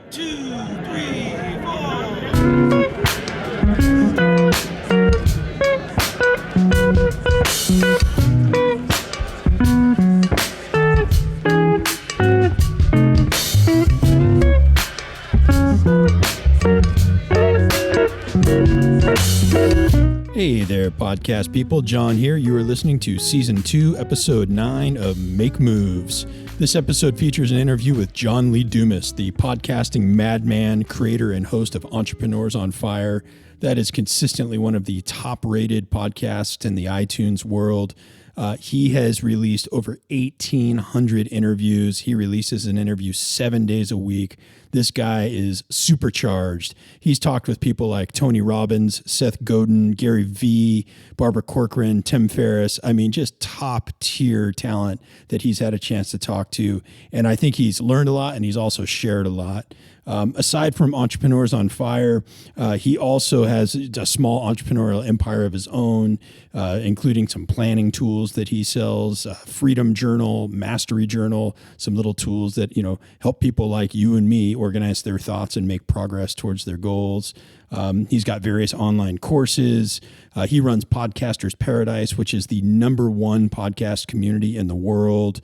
2, 3, 4. Hey there, podcast people. John here. You are listening to Season 2, Episode 9 of Make Moves. This episode features an interview with John Lee Dumas, the podcasting madman, creator and host of Entrepreneurs on Fire. That is consistently one of the top-rated podcasts in the iTunes world. He has released over 1,800 interviews. He releases an interview 7 days a week. This guy is supercharged. He's talked with people like Tony Robbins, Seth Godin, Gary Vee, Barbara Corcoran, Tim Ferriss. I mean, just top-tier talent that he's had a chance to talk to. And I think he's learned a lot, and he's also shared a lot. Aside from Entrepreneurs on Fire, he also has a small entrepreneurial empire of his own, including some planning tools that he sells, Freedom Journal, Mastery Journal, some little tools that, help people like you and me organize their thoughts and make progress towards their goals. He's got various online courses. He runs Podcasters Paradise, which is the #1 podcast community in the world.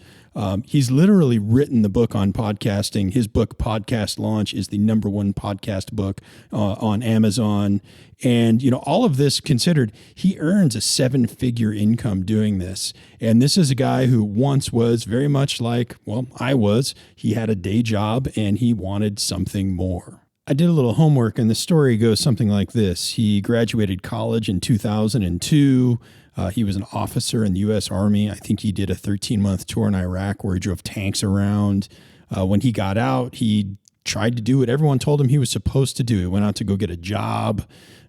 He's literally written the book on podcasting. His book, Podcast Launch, is the #1 podcast book on Amazon. And, all of this considered, he earns a 7-figure income doing this. And this is a guy who once was very much like, I was. He had a day job and he wanted something more. I did a little homework, and the story goes something like this. He graduated college in 2002. He was an officer in the U.S. Army. I think he did a 13-month tour in Iraq where he drove tanks around. When he got out, he tried to do what everyone told him he was supposed to do. He went out to go get a job.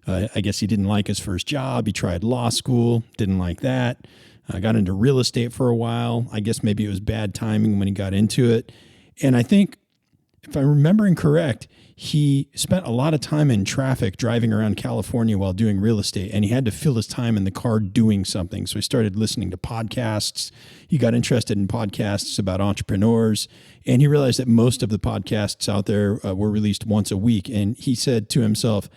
I guess he didn't like his first job. He tried law school, didn't like that. Got into real estate for a while. I guess maybe it was bad timing when he got into it. And I think, if I'm remembering correct, he spent a lot of time in traffic driving around California while doing real estate, and he had to fill his time in the car doing something. So he started listening to podcasts. He got interested in podcasts about entrepreneurs, and he realized that most of the podcasts out there were released once a week. And he said to himself,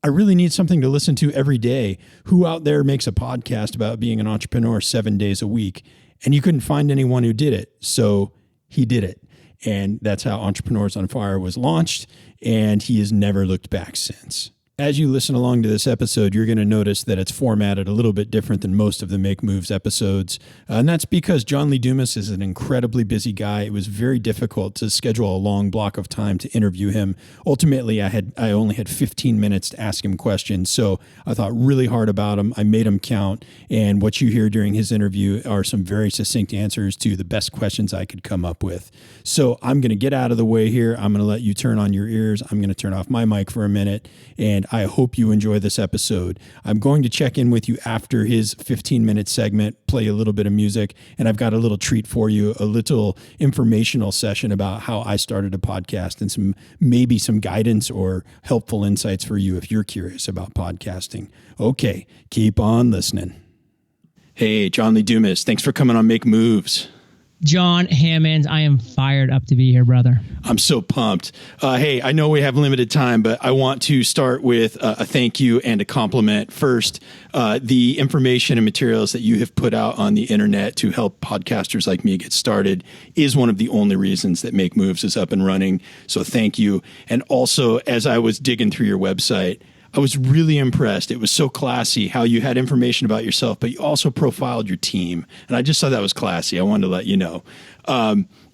I really need something to listen to every day. Who out there makes a podcast about being an entrepreneur 7 days a week? And you couldn't find anyone who did it. So he did it. And that's how Entrepreneurs on Fire was launched, and he has never looked back since. As you listen along to this episode, you're going to notice that it's formatted a little bit different than most of the Make Moves episodes. And that's because John Lee Dumas is an incredibly busy guy. It was very difficult to schedule a long block of time to interview him. Ultimately, I only had 15 minutes to ask him questions. So I thought really hard about him. I made him count. And what you hear during his interview are some very succinct answers to the best questions I could come up with. So I'm going to get out of the way here. I'm going to let you turn on your ears. I'm going to turn off my mic for a minute. And I hope you enjoy this episode. I'm going to check in with you after his 15-minute segment, play a little bit of music, and I've got a little treat for you, a little informational session about how I started a podcast and maybe some guidance or helpful insights for you if you're curious about podcasting. Okay, keep on listening. Hey, John Lee Dumas, thanks for coming on Make Moves. John Hammond, I am fired up to be here, brother. I'm so pumped. Hey, I know we have limited time, but I want to start with a thank you and a compliment. First, the information and materials that you have put out on the internet to help podcasters like me get started is one of the only reasons that Make Moves is up and running. So thank you. And also, as I was digging through your website, I was really impressed. It was so classy how you had information about yourself, but you also profiled your team. And I just thought that was classy. I wanted to let you know.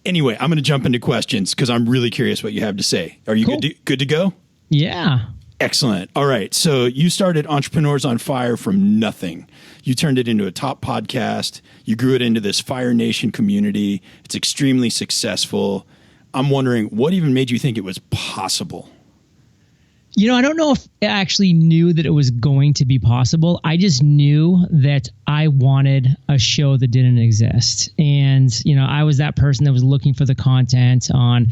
Anyway, I'm going to jump into questions because I'm really curious what you have to say. Are you good to go? Yeah. Excellent. All right. So you started Entrepreneurs on Fire from nothing. You turned it into a top podcast. You grew it into this Fire Nation community. It's extremely successful. I'm wondering, what even made you think it was possible? I don't know if I actually knew that it was going to be possible. I just knew that I wanted a show that didn't exist. And, I was that person that was looking for the content on,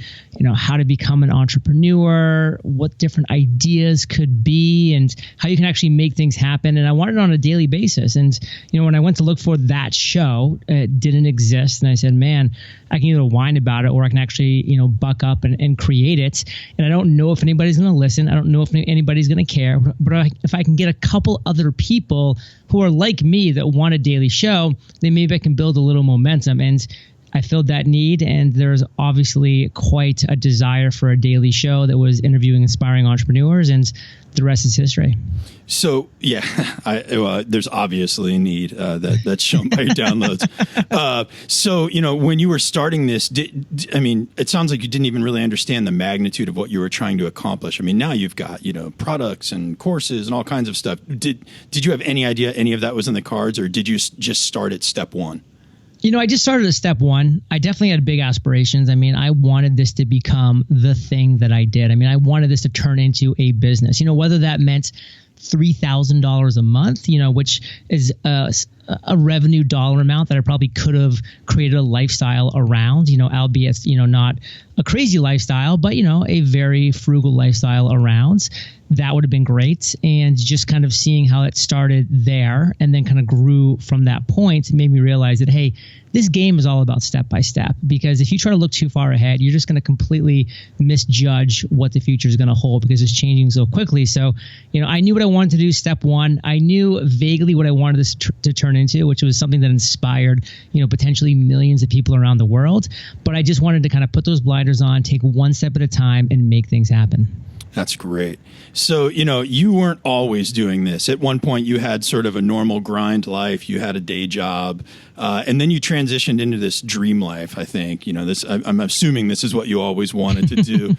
how to become an entrepreneur, what different ideas could be, and how you can actually make things happen. And I wanted it on a daily basis. And, when I went to look for that show, it didn't exist. And I said, man, I can either whine about it or I can actually, buck up and create it. And I don't know if anybody's going to listen. I don't know if anybody's going to care. But if I can get a couple other people who are like me that want a daily show, then maybe I can build a little momentum. And I filled that need, and there's obviously quite a desire for a daily show that was interviewing inspiring entrepreneurs, and the rest is history. So, yeah, there's obviously a need that's shown by your downloads. So, when you were starting this, it sounds like you didn't even really understand the magnitude of what you were trying to accomplish. I mean, now you've got, products and courses and all kinds of stuff. Did you have any idea any of that was in the cards, or did you just start at step one? I just started at step one. I definitely had big aspirations. I wanted this to become the thing that I did. I wanted this to turn into a business, whether that meant $3,000 a month, which is a revenue dollar amount that I probably could have created a lifestyle around, albeit, not a crazy lifestyle, but, a very frugal lifestyle around. That would have been great. And just kind of seeing how it started there and then kind of grew from that point made me realize that, hey, this game is all about step by step, because if you try to look too far ahead, you're just going to completely misjudge what the future is going to hold, because it's changing so quickly. So, I knew what I wanted to do. Step one, I knew vaguely what I wanted this to turn into, which was something that inspired, potentially millions of people around the world. But I just wanted to kind of put those blinders on, take one step at a time, and make things happen. That's great. So, you weren't always doing this. At one point, you had sort of a normal grind life. You had a day job, and then you transitioned into this dream life, I think. I'm assuming this is what you always wanted to do.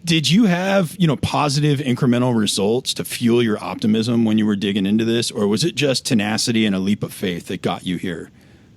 Did you have, positive incremental results to fuel your optimism when you were digging into this, or was it just tenacity and a leap of faith that got you here?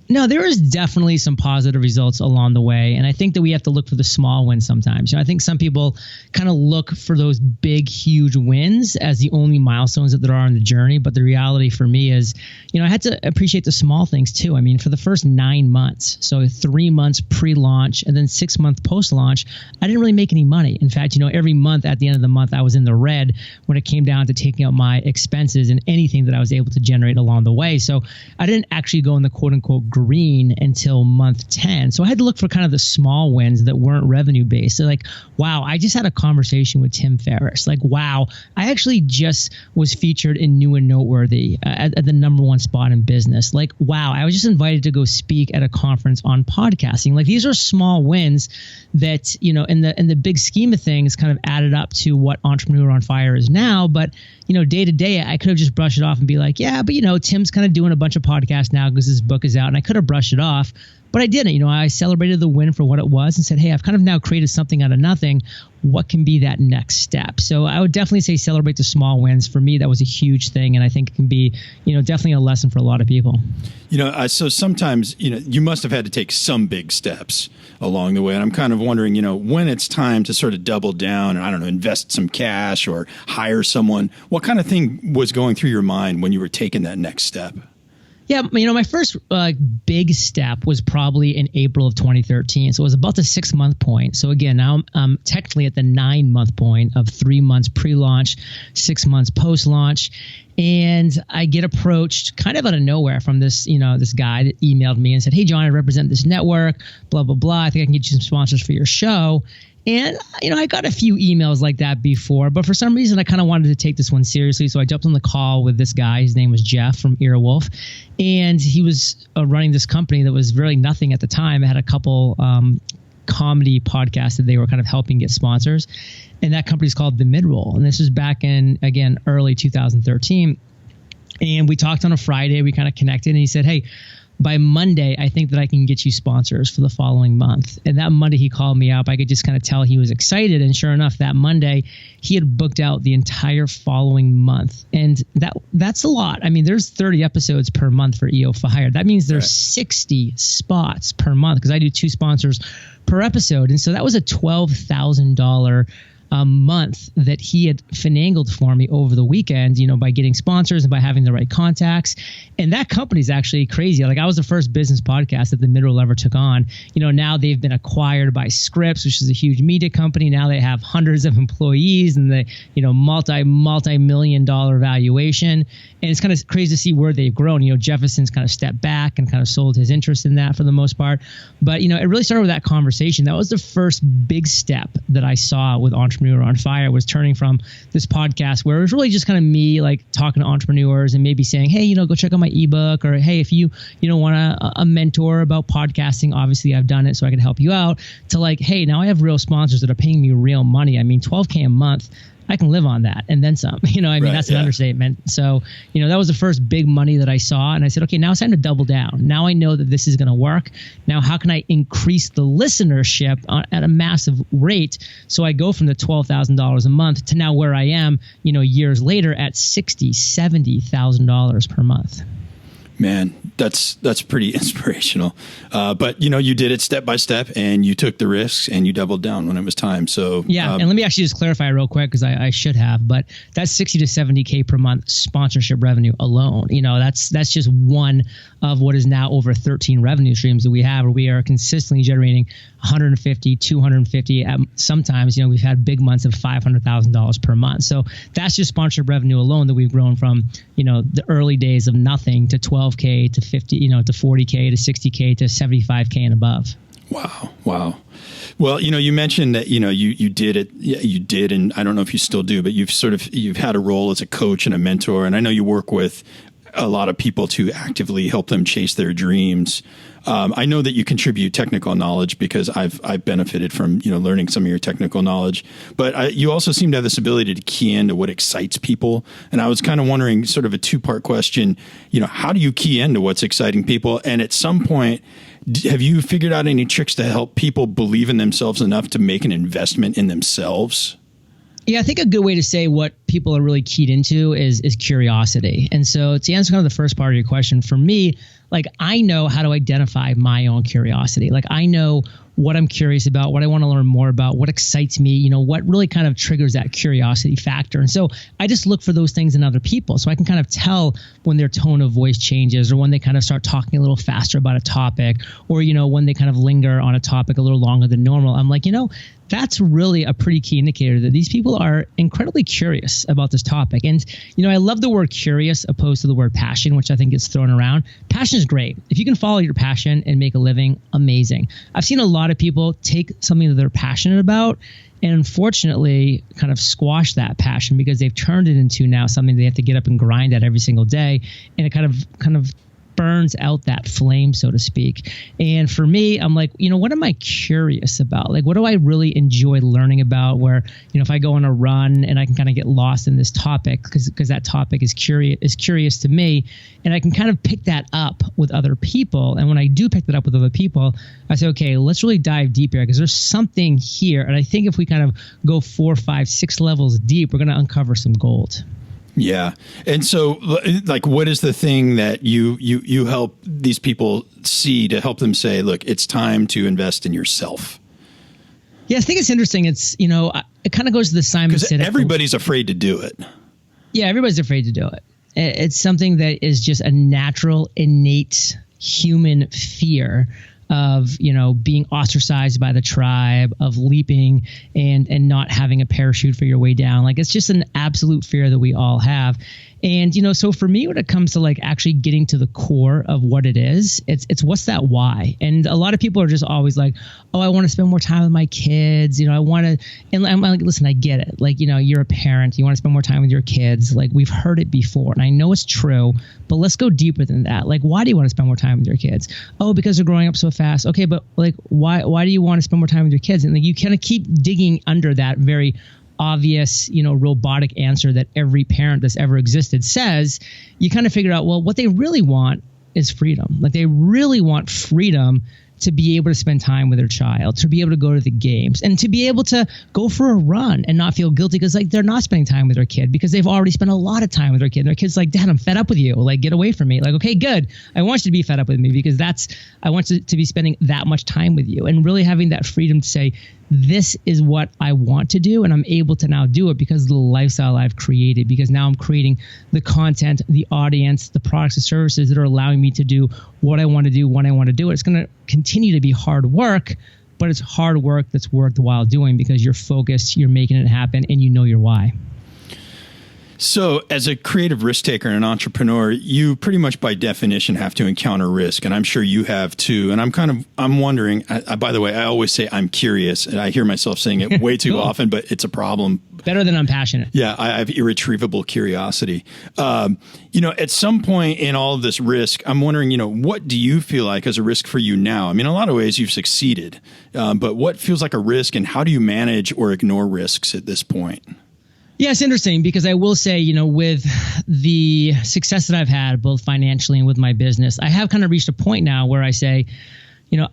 No, there is definitely some positive results along the way. And I think that we have to look for the small wins sometimes. I think some people kind of look for those big, huge wins as the only milestones that there are on the journey. But the reality for me is, I had to appreciate the small things too. For the first 9 months, so 3 months pre-launch and then 6 months post-launch, I didn't really make any money. In fact, every month at the end of the month, I was in the red when it came down to taking out my expenses and anything that I was able to generate along the way. So I didn't actually go in the quote unquote green until month 10. So I had to look for kind of the small wins that weren't revenue based. So like, wow, I just had a conversation with Tim Ferriss. Like, wow, I actually just was featured in New and Noteworthy at the #1 spot in business. Like, wow, I was just invited to go speak at a conference on podcasting. Like, these are small wins that, in the big scheme of things kind of added up to what Entrepreneur on Fire is now. But, day to day, I could have just brushed it off and be like, yeah, but, Tim's kind of doing a bunch of podcasts now because his book is out, and I could have brushed it off. But I didn't. I celebrated the win for what it was and said, hey, I've kind of now created something out of nothing. What can be that next step? So I would definitely say celebrate the small wins. For me, that was a huge thing. And I think it can be, definitely a lesson for a lot of people. So sometimes, you must have had to take some big steps along the way. And I'm kind of wondering, when it's time to sort of double down and, I don't know, invest some cash or hire someone, what kind of thing was going through your mind when you were taking that next step? Yeah, my first big step was probably in April of 2013. So it was about the 6 month point. So again, now I'm technically at the 9 month point of 3 months pre-launch, 6 months post-launch. And I get approached kind of out of nowhere from this, this guy that emailed me and said, hey, John, I represent this network, blah, blah, blah. I think I can get you some sponsors for your show. And, I got a few emails like that before, but for some reason I kind of wanted to take this one seriously. So I jumped on the call with this guy. His name was Jeff from Earwolf. And he was running this company that was really nothing at the time. It had a couple comedy podcasts that they were kind of helping get sponsors. And that company's called The Midroll. And this was back in, again, early 2013. And we talked on a Friday. We kind of connected and he said, hey, by Monday, I think that I can get you sponsors for the following month. And that Monday he called me up. I could just kind of tell he was excited. And sure enough, that Monday he had booked out the entire following month. And that's a lot. There's 30 episodes per month for EO Fire. That means there's 60 spots per month because I do 2 sponsors per episode. And so that was a $12,000 month that he had finagled for me over the weekend, by getting sponsors and by having the right contacts. And that company's actually crazy. Like, I was the first business podcast that the Midroll ever took on. Now they've been acquired by Scripps, which is a huge media company. Now they have hundreds of employees and the, multi-million-dollar valuation. And it's kind of crazy to see where they've grown. Jefferson's kind of stepped back and kind of sold his interest in that for the most part. But, it really started with that conversation. That was the first big step that I saw with Entrepreneur on Fire, was turning from this podcast where it was really just kind of me like talking to entrepreneurs and maybe saying, hey, go check out my ebook, or hey, if you want a mentor about podcasting, obviously I've done it so I can help you out, to like, hey, now I have real sponsors that are paying me real money. I mean, $12K a month, I can live on that and then some. Right, that's an understatement. So, that was the first big money that I saw. And I said, okay, now it's time to double down. Now I know that this is going to work. Now, how can I increase the listenership at a massive rate? So I go from the $12,000 a month to now where I am, years later at $60,000, $70,000 per month. Man, that's pretty inspirational. But you did it step by step, and you took the risks and you doubled down when it was time. So yeah, and let me actually just clarify real quick, because I should have, but that's 60 to 70K per month sponsorship revenue alone. That's just one of what is now over 13 revenue streams that we have, where we are consistently generating 150, 250. Sometimes, we've had big months of $500,000 per month. So that's just sponsorship revenue alone that we've grown from, the early days of nothing to 12K to 50, to 40K to 60K to 75K and above. Wow. Well, you mentioned that, you did it. Yeah, you did. And I don't know if you still do, but you've had a role as a coach and a mentor. And I know you work with a lot of people to actively help them chase their dreams. I know that you contribute technical knowledge, because I've benefited from, learning some of your technical knowledge, but you also seem to have this ability to key into what excites people. And I was kind of wondering, sort of a two-part question, how do you key into what's exciting people? And at some point, have you figured out any tricks to help people believe in themselves enough to make an investment in themselves? Yeah, I think a good way to say what people are really keyed into is curiosity. And so to answer kind of the first part of your question, for me, like, I know how to identify my own curiosity. Like, I know what I'm curious about, what I want to learn more about, what excites me, what really kind of triggers that curiosity factor. And so I just look for those things in other people. So I can kind of tell when their tone of voice changes, or when they kind of start talking a little faster about a topic, or, when they kind of linger on a topic a little longer than normal. I'm like, that's really a pretty key indicator that these people are incredibly curious about this topic. And, I love the word curious opposed to the word passion, which I think gets thrown around. Passion is great. If you can follow your passion and make a living, amazing. I've seen a lot of people take something that they're passionate about and unfortunately kind of squash that passion, because they've turned it into now something they have to get up and grind at every single day. And it kind of burns out that flame, so to speak. And for me, I'm like, what am I curious about? Like, what do I really enjoy learning about, where, if I go on a run and I can kind of get lost in this topic because that topic is curious to me, and I can kind of pick that up with other people. And when I do pick that up with other people, I say, okay, let's really dive deep here, because there's something here. And I think if we kind of go 4, 5, 6 levels deep, we're going to uncover some gold. Yeah. And so, like, what is the thing that you help these people see to help them say, look, it's time to invest in yourself? Yeah, I think it's interesting. It's, it kind of goes to the Simon Sinek. Because everybody's afraid to do it. Yeah, everybody's afraid to do it. It's something that is just a natural, innate human fear of, being ostracized by the tribe, of leaping and not having a parachute for your way down. Like, it's just an absolute fear that we all have. And, so for me, when it comes to like actually getting to the core of what it is, it's what's that why? And a lot of people are just always like, oh, I want to spend more time with my kids. I want to, and I'm like, listen, I get it. Like, you're a parent, you want to spend more time with your kids. Like, we've heard it before, and I know it's true, but let's go deeper than that. Like, why do you want to spend more time with your kids? Oh, because they're growing up so fast. Okay, but like, why do you want to spend more time with your kids? And like, you kind of keep digging under that very obvious, robotic answer that every parent that's ever existed says. You kind of figure out, well, what they really want is freedom. Like, they really want freedom to be able to spend time with their child, to be able to go to the games, and to be able to go for a run and not feel guilty because like they're not spending time with their kid because they've already spent a lot of time with their kid. And their kid's like, Dad, I'm fed up with you. Like, get away from me. Like, okay, good. I want you to be fed up with me because I want you to be spending that much time with you, and really having that freedom to say, this is what I want to do, and I'm able to now do it because of the lifestyle I've created, because now I'm creating the content, the audience, the products and services that are allowing me to do what I want to do when I want to do it. It's going to continue to be hard work, but it's hard work that's worthwhile doing because you're focused, you're making it happen, and you know your why. So as a creative risk taker and an entrepreneur, you pretty much by definition have to encounter risk. And I'm sure you have too. And I'm wondering, by the way, I always say I'm curious, and I hear myself saying it way too often, but it's a problem. Better than I'm passionate. Yeah, I have irretrievable curiosity. At some point in all of this risk, I'm wondering, what do you feel like as a risk for you now? I mean, in a lot of ways you've succeeded, but what feels like a risk, and how do you manage or ignore risks at this point? Yeah, it's interesting because I will say, with the success that I've had, both financially and with my business, I have kind of reached a point now where I say,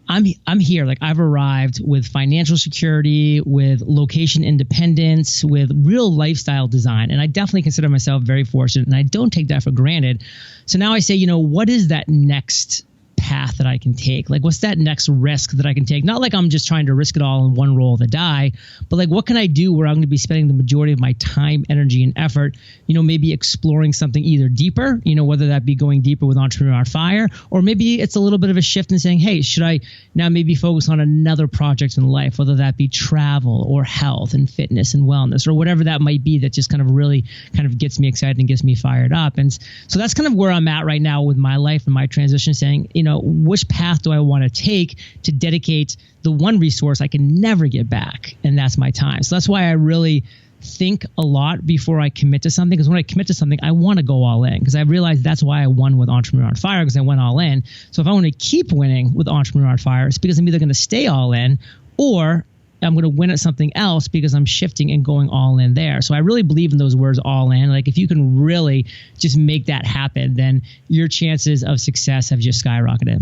I'm here. Like, I've arrived with financial security, with location independence, with real lifestyle design. And I definitely consider myself very fortunate, and I don't take that for granted. So now I say, what is that next path that I can take? Like, what's that next risk that I can take? Not like I'm just trying to risk it all in one roll of the die, but like, what can I do where I'm going to be spending the majority of my time, energy, and effort, maybe exploring something either deeper, whether that be going deeper with Entrepreneur on Fire, or maybe it's a little bit of a shift in saying, hey, should I now maybe focus on another project in life, whether that be travel or health and fitness and wellness, or whatever that might be that just kind of really kind of gets me excited and gets me fired up. And so that's kind of where I'm at right now with my life and my transition, saying, which path do I want to take to dedicate the one resource I can never get back? And that's my time. So that's why I really think a lot before I commit to something. Because when I commit to something, I want to go all in, because I realized that's why I won with Entrepreneur on Fire, because I went all in. So if I want to keep winning with Entrepreneur on Fire, it's because I'm either going to stay all in, or I'm going to win at something else because I'm shifting and going all in there. So I really believe in those words, all in. Like, if you can really just make that happen, then your chances of success have just skyrocketed.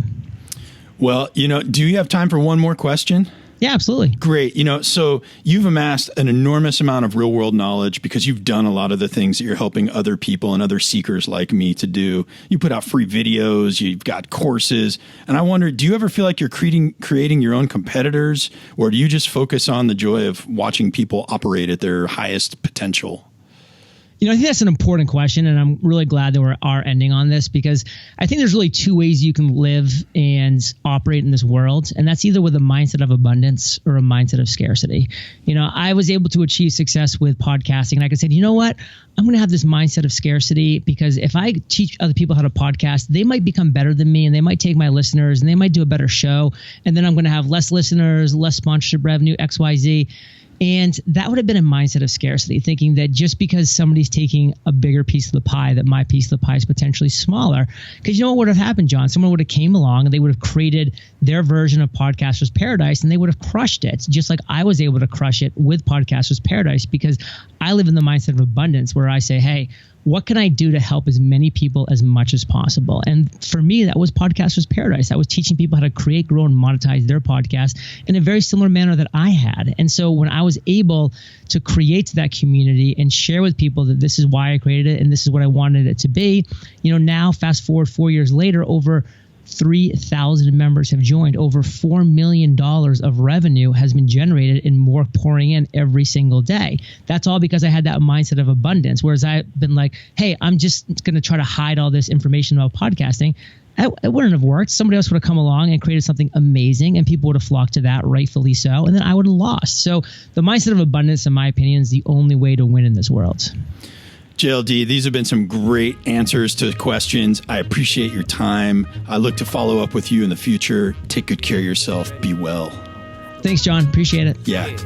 Well, do you have time for one more question? Yeah, absolutely. Great. So you've amassed an enormous amount of real world knowledge because you've done a lot of the things that you're helping other people and other seekers like me to do. You put out free videos, you've got courses. And I wonder, do you ever feel like you're creating your own competitors, or do you just focus on the joy of watching people operate at their highest potential? I think that's an important question, and I'm really glad that we are ending on this, because I think there's really two ways you can live and operate in this world, and that's either with a mindset of abundance or a mindset of scarcity. I was able to achieve success with podcasting, and I could say, you know what? I'm going to have this mindset of scarcity, because if I teach other people how to podcast, they might become better than me, and they might take my listeners, and they might do a better show, and then I'm going to have less listeners, less sponsorship revenue, XYZ. And that would have been a mindset of scarcity, thinking that just because somebody's taking a bigger piece of the pie, that my piece of the pie is potentially smaller. Because what would have happened, John? Someone would have came along and they would have created their version of Podcaster's Paradise, and they would have crushed it, just like I was able to crush it with Podcaster's Paradise, because I live in the mindset of abundance, where I say, hey, what can I do to help as many people as much as possible? And for me, that was Podcaster's Paradise. I was teaching people how to create, grow, and monetize their podcast in a very similar manner that I had. And so when I was able to create that community and share with people that this is why I created it and this is what I wanted it to be, now fast forward 4 years later, over 3,000 members have joined. Over $4 million of revenue has been generated, and more pouring in every single day. That's all because I had that mindset of abundance. Whereas I've been like, hey, I'm just going to try to hide all this information about podcasting. It wouldn't have worked. Somebody else would have come along and created something amazing, and people would have flocked to that, rightfully so. And then I would have lost. So the mindset of abundance, in my opinion, is the only way to win in this world. JLD, these have been some great answers to questions. I appreciate your time. I look to follow up with you in the future. Take good care of yourself. Be well. Thanks, John. Appreciate it. Yeah.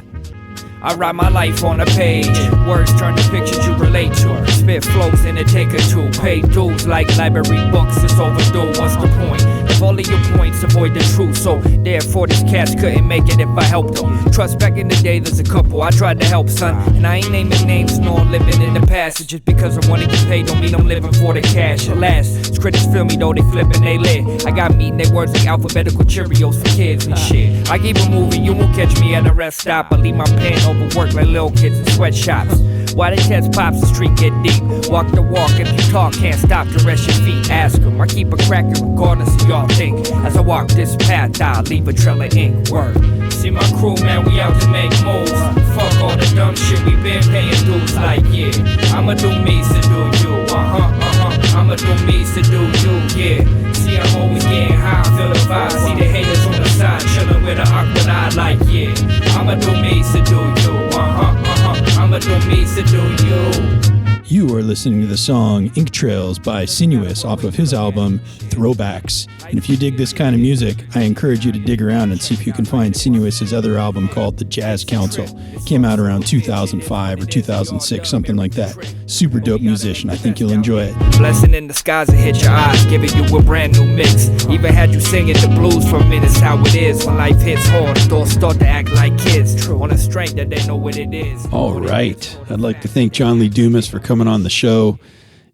I write my life on a page. Words turn to pictures you relate to. Spit flows in a take or two. Pay dues like library books. It's overdue. What's the point? If all of your points avoid the truth. So therefore these cats couldn't make it if I helped them. Trust back in the day there's a couple I tried to help, son. And I ain't naming names, no, I'm living in the past. Just because I wanna get paid don't mean I'm living for the cash. At last, critics feel me though they flipping they lid. I got meeting their words like alphabetical Cheerios for kids and shit. I keep it moving, you won't catch me at a rest stop. I leave my pen overworked like little kids in sweatshops. Why the test pops, the street get deep. Walk the walk, if you talk, can't stop to rest your feet. Ask them, I keep a crackin' regardless of y'all think. As I walk this path, I'll leave a trail of ink. Word. See my crew, man, we out to make moves. Fuck all the dumb shit, we been paying dues. Like, yeah, I'ma do me, so do you. I'ma do me, so do you, yeah. See, I'm always getting high, feel the vibe. See the haters on the side, chillin' with an awkward eye. Like, yeah, I'ma do me, so do you. I'ma do me, so do you. You are listening to the song Ink Trails by Sinuous off of his album Throwbacks. And if you dig this kind of music, I encourage you to dig around and see if you can find Sinuous's other album called The Jazz Council. It came out around 2005 or 2006, something like that. Super dope musician. I think you'll enjoy it. Blessing in the skies that hit your eyes, giving you a brand new mix. Even had you singing the blues for a minute, it's how it is. When life hits hard, adults start to act like kids. On the strength that they know what it is. All right. I'd like to thank John Lee Dumas for coming on the show.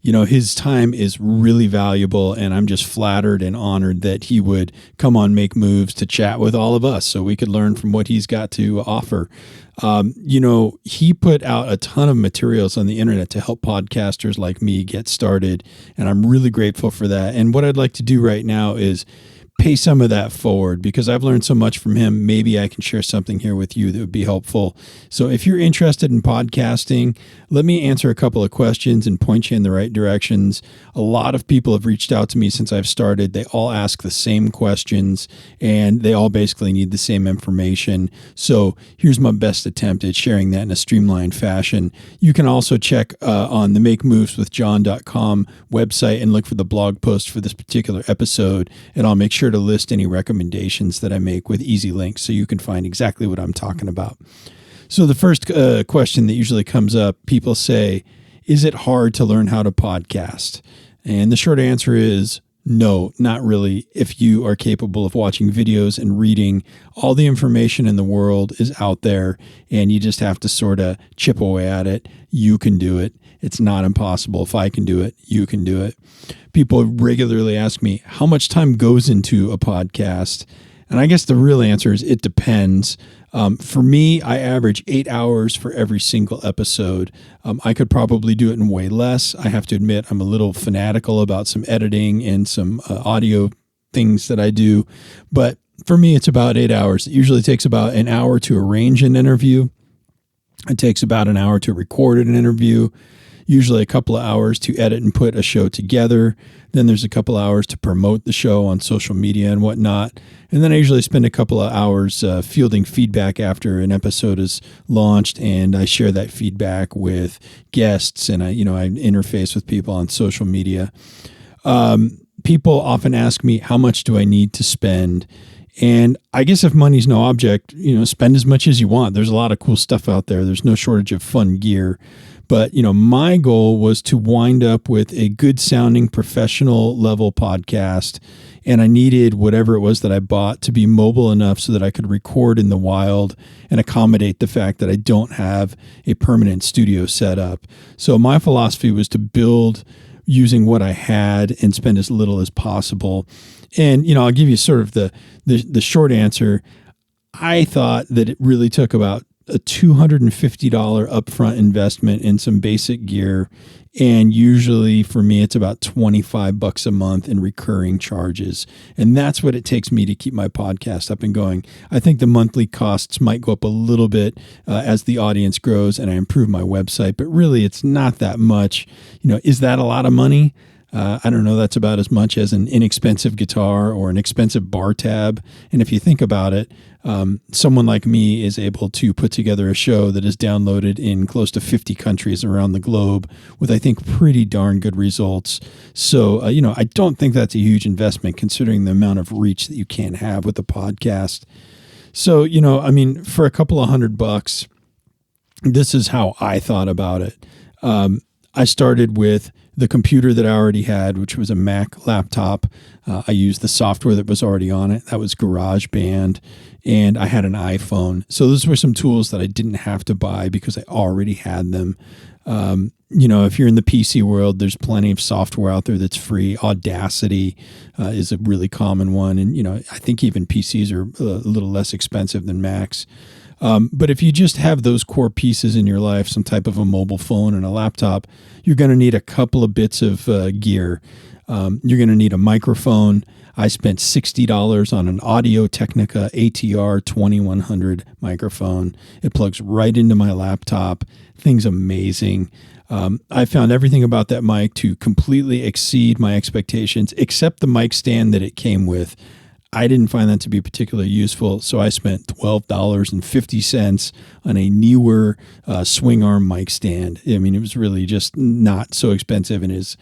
You know, his time is really valuable, and I'm just flattered and honored that he would come on Make Moves to chat with all of us so we could learn from what he's got to offer. You know, he put out a ton of materials on the internet to help podcasters like me get started, and I'm really grateful for that. And what I'd like to do right now is pay some of that forward because I've learned so much from him. Maybe I can share something here with you that would be helpful. So if you're interested in podcasting, let me answer a couple of questions and point you in the right directions. A lot of people have reached out to me since I've started. They all ask the same questions and they all basically need the same information. So here's my best attempt at sharing that in a streamlined fashion. You can also check on the MakeMovesWithJohn.com website and look for the blog post for this particular episode, and I'll make sure to list any recommendations that I make with easy links so you can find exactly what I'm talking about. So the first question that usually comes up, people say, is it hard to learn how to podcast? And the short answer is no, not really. If you are capable of watching videos and reading, all the information in the world is out there and you just have to sort of chip away at it. You can do it. It's not impossible. If I can do it, you can do it. People regularly ask me, how much time goes into a podcast? And I guess the real answer is it depends. For me, I average 8 hours for every single episode. I could probably do it in way less. I have to admit, I'm a little fanatical about some editing and some audio things that I do. But for me, it's about 8 hours. It usually takes about an hour to arrange an interview. It takes about an hour to record an interview. Usually a couple of hours to edit and put a show together. Then there's a couple hours to promote the show on social media and whatnot. And then I usually spend a couple of hours fielding feedback after an episode is launched, and I share that feedback with guests, and I interface with people on social media. People often ask me, how much do I need to spend? And I guess if money's no object, spend as much as you want. There's a lot of cool stuff out there. There's no shortage of fun gear. But, my goal was to wind up with a good sounding professional level podcast. And I needed whatever it was that I bought to be mobile enough so that I could record in the wild and accommodate the fact that I don't have a permanent studio set up. So my philosophy was to build using what I had and spend as little as possible. And, I'll give you sort of the short answer. I thought that it really took about a $250 upfront investment in some basic gear. And usually for me, it's about $25 a month in recurring charges. And that's what it takes me to keep my podcast up and going. I think the monthly costs might go up a little bit as the audience grows and I improve my website, but really it's not that much. Is that a lot of money? I don't know. That's about as much as an inexpensive guitar or an expensive bar tab. And if you think about it, someone like me is able to put together a show that is downloaded in close to 50 countries around the globe with, I think, pretty darn good results. So, I don't think that's a huge investment considering the amount of reach that you can have with a podcast. So, for a couple of $100, this is how I thought about it. I started with the computer that I already had, which was a Mac laptop. I used the software that was already on it. That was GarageBand. And I had an iPhone. So those were some tools that I didn't have to buy because I already had them. If you're in the PC world, there's plenty of software out there that's free. Audacity is a really common one. And, I think even PCs are a little less expensive than Macs. But if you just have those core pieces in your life, some type of a mobile phone and a laptop, you're going to need a couple of bits of gear. You're going to need a microphone. I spent $60 on an Audio-Technica ATR 2100 microphone. It plugs right into my laptop. Thing's amazing. I found everything about that mic to completely exceed my expectations, except the mic stand that it came with. I didn't find that to be particularly useful, so I spent $12.50 on a newer swing arm mic stand. I mean, it was really just not so expensive, and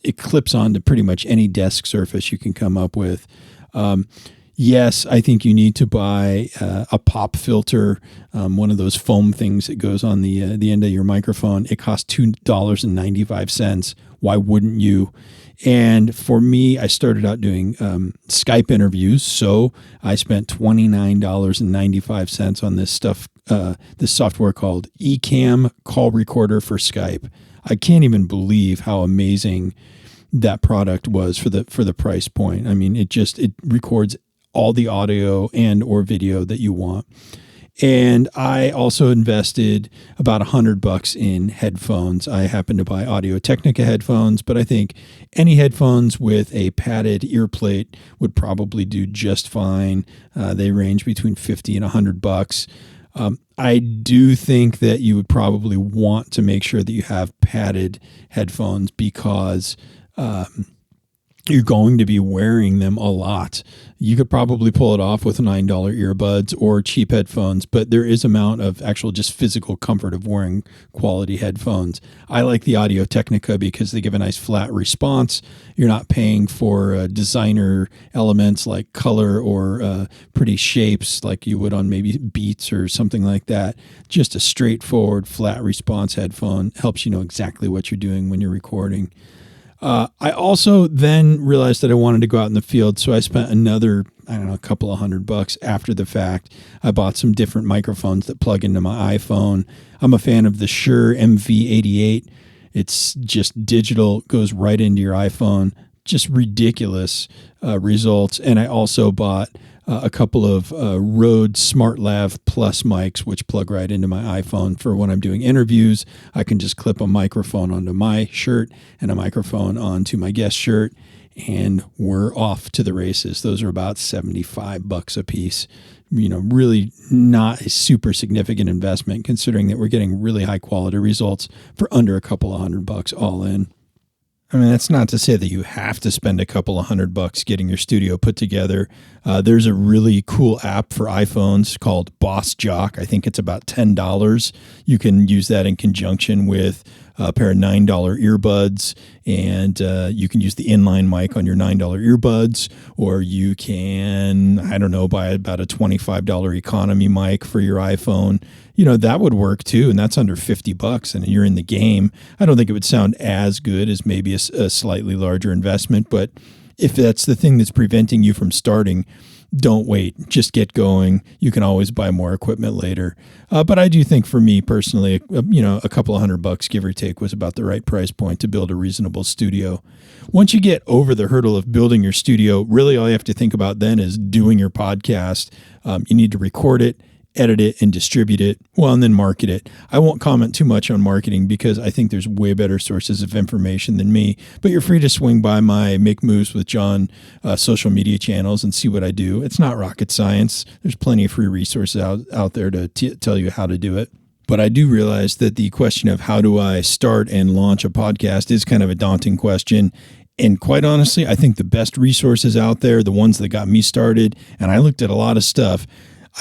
it clips onto pretty much any desk surface you can come up with. Yes, I think you need to buy a pop filter, one of those foam things that goes on the end of your microphone. It costs $2.95. Why wouldn't you? And for me, I started out doing Skype interviews, so I spent $29.95 on this stuff, this software called Ecamm Call Recorder for Skype. I can't even believe how amazing that product was for the price point. I mean, it records all the audio and or video that you want. And I also invested about $100 in headphones. I happened to buy Audio-Technica headphones, but I think any headphones with a padded ear plate would probably do just fine. They range between $50 and $100. I do think that you would probably want to make sure that you have padded headphones because you're going to be wearing them a lot. You could probably pull it off with $9 earbuds or cheap headphones, but there is amount of actual just physical comfort of wearing quality headphones. I like the Audio-Technica because they give a nice flat response. You're not paying for designer elements like color or pretty shapes like you would on maybe Beats or something like that. Just a straightforward flat response headphone helps you know exactly what you're doing when you're recording. I also then realized that I wanted to go out in the field, so I spent another, a couple of $100 after the fact. I bought some different microphones that plug into my iPhone. I'm a fan of the Shure MV88. It's just digital, goes right into your iPhone. Just ridiculous results. And I also bought a couple of Rode SmartLav Plus mics, which plug right into my iPhone for when I'm doing interviews. I can just clip a microphone onto my shirt and a microphone onto my guest shirt, and we're off to the races. Those are about $75 a piece. Really not a super significant investment considering that we're getting really high quality results for under a couple of $100 all in. I mean, that's not to say that you have to spend a couple of $100 getting your studio put together. There's a really cool app for iPhones called Boss Jock. I think it's about $10. You can use that in conjunction with a pair of $9 earbuds, and you can use the inline mic on your $9 earbuds, or you can, buy about a $25 economy mic for your iPhone. That would work too, and that's under $50, and you're in the game. I don't think it would sound as good as maybe a slightly larger investment, but if that's the thing that's preventing you from starting, don't wait. Just get going. You can always buy more equipment later. But I do think for me personally, a couple of $100, give or take, was about the right price point to build a reasonable studio. Once you get over the hurdle of building your studio, really all you have to think about then is doing your podcast. You need to record it, edit it, and distribute it, and then market it. I won't comment too much on marketing because I think there's way better sources of information than me, but you're free to swing by my Make Moves with John social media channels and see what I do. It's not rocket science. There's plenty of free resources out there to tell you how to do it. But I do realize that the question of how do I start and launch a podcast is kind of a daunting question. And quite honestly, I think the best resources out there, the ones that got me started, and I looked at a lot of stuff,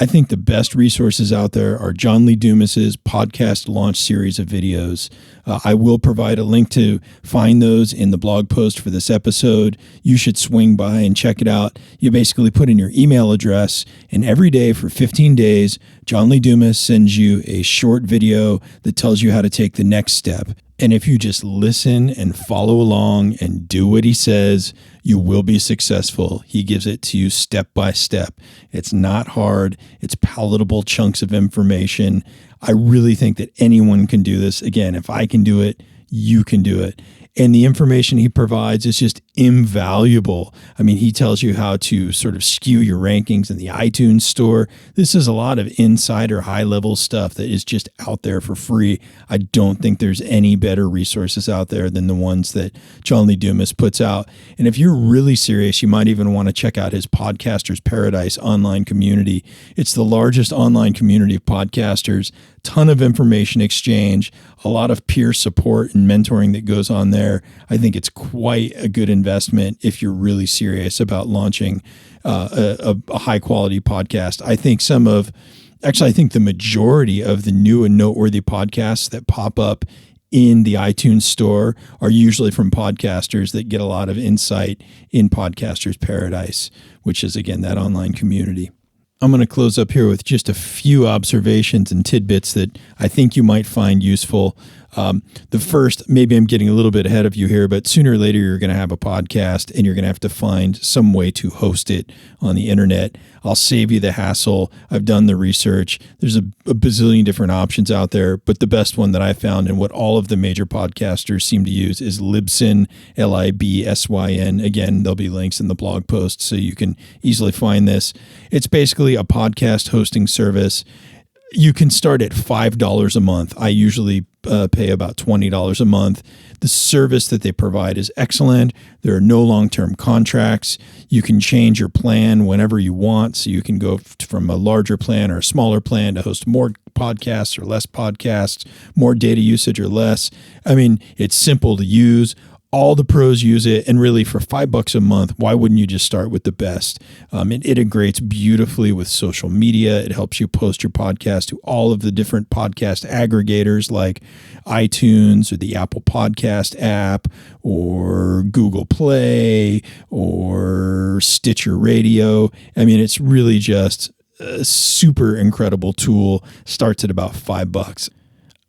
I think the best resources out there are John Lee Dumas's podcast launch series of videos. I will provide a link to find those in the blog post for this episode. You should swing by and check it out. You basically put in your email address, and every day for 15 days, John Lee Dumas sends you a short video that tells you how to take the next step. And if you just listen and follow along and do what he says, you will be successful. He gives it to you step by step. It's not hard. It's palatable chunks of information. I really think that anyone can do this. Again, if I can do it, you can do it. And the information he provides is just invaluable. I mean, he tells you how to sort of skew your rankings in the iTunes store. This is a lot of insider high-level stuff that is just out there for free. I don't think there's any better resources out there than the ones that John Lee Dumas puts out. And if you're really serious, you might even want to check out his Podcasters Paradise online community. It's the largest online community of podcasters. Ton of information exchange, a lot of peer support and mentoring that goes on there. I think it's quite a good investment if you're really serious about launching a high quality podcast. I think I think the majority of the new and noteworthy podcasts that pop up in the iTunes store are usually from podcasters that get a lot of insight in Podcasters Paradise, which is, again, that online community. I'm going to close up here with just a few observations and tidbits that I think you might find useful. The first, maybe I'm getting a little bit ahead of you here, but sooner or later you're going to have a podcast and you're going to have to find some way to host it on the internet. I'll save you the hassle. I've done the research. There's a bazillion different options out there, but the best one that I found and what all of the major podcasters seem to use is Libsyn, Libsyn. Again, there'll be links in the blog post so you can easily find this. It's basically a podcast hosting service. You can start at $5 a month. I usually pay about $20 a month. The service that they provide is excellent. There are no long-term contracts. You can change your plan whenever you want. So you can go from a larger plan or a smaller plan to host more podcasts or less podcasts, more data usage or less. I mean, it's simple to use. All the pros use it, and really for $5 a month, why wouldn't you just start with the best? It integrates beautifully with social media. It helps you post your podcast to all of the different podcast aggregators like iTunes or the Apple Podcast app or Google Play or Stitcher Radio. I mean, it's really just a super incredible tool. Starts at about $5.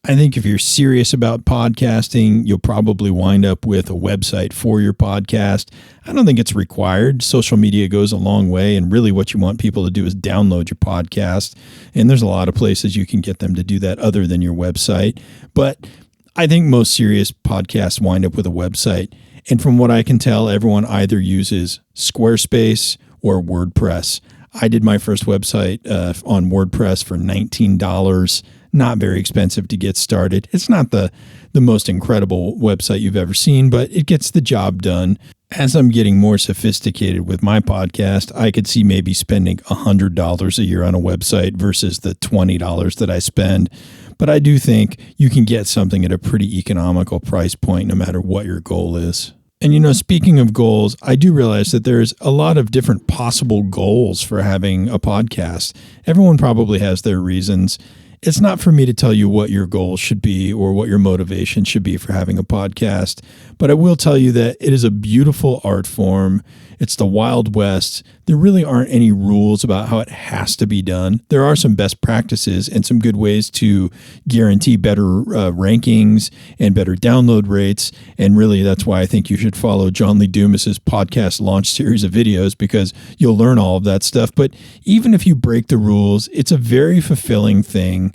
I think if you're serious about podcasting, you'll probably wind up with a website for your podcast. I don't think it's required. Social media goes a long way, and really what you want people to do is download your podcast. And there's a lot of places you can get them to do that other than your website. But I think most serious podcasts wind up with a website. And from what I can tell, everyone either uses Squarespace or WordPress. I did my first website on WordPress for $19. Not very expensive to get started. It's not the most incredible website you've ever seen, but it gets the job done. As I'm getting more sophisticated with my podcast, I could see maybe spending $100 a year on a website versus the $20 that I spend. But I do think you can get something at a pretty economical price point no matter what your goal is. And, speaking of goals, I do realize that there's a lot of different possible goals for having a podcast. Everyone probably has their reasons. It's not for me to tell you what your goals should be or what your motivation should be for having a podcast, but I will tell you that it is a beautiful art form. It's the Wild West. There really aren't any rules about how it has to be done. There are some best practices and some good ways to guarantee better rankings and better download rates. And really, that's why I think you should follow John Lee Dumas's podcast launch series of videos, because you'll learn all of that stuff. But even if you break the rules, it's a very fulfilling thing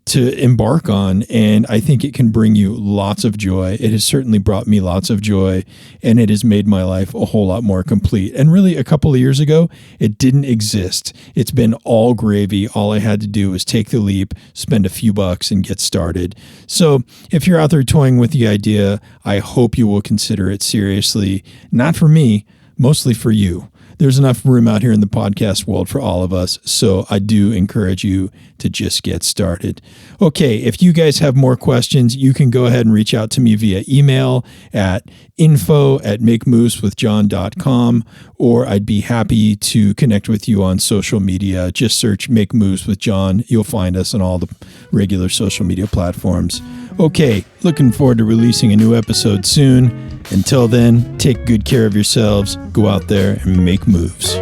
to embark on, and I think it can bring you lots of joy. It has certainly brought me lots of joy, and it has made my life a whole lot more complete. And really, a couple of years ago, it didn't exist. It's been all gravy. All I had to do was take the leap, spend a few bucks, and get started. So if you're out there toying with the idea, I hope you will consider it seriously. Not for me, mostly for you. There's enough room out here in the podcast world for all of us, so I do encourage you to just get started. Okay, if you guys have more questions, you can go ahead and reach out to me via email at info@makemoveswithjohn.com, or I'd be happy to connect with you on social media. Just search Make Moves with John. You'll find us on all the regular social media platforms. Okay, looking forward to releasing a new episode soon. Until then, take good care of yourselves, go out there and make moves.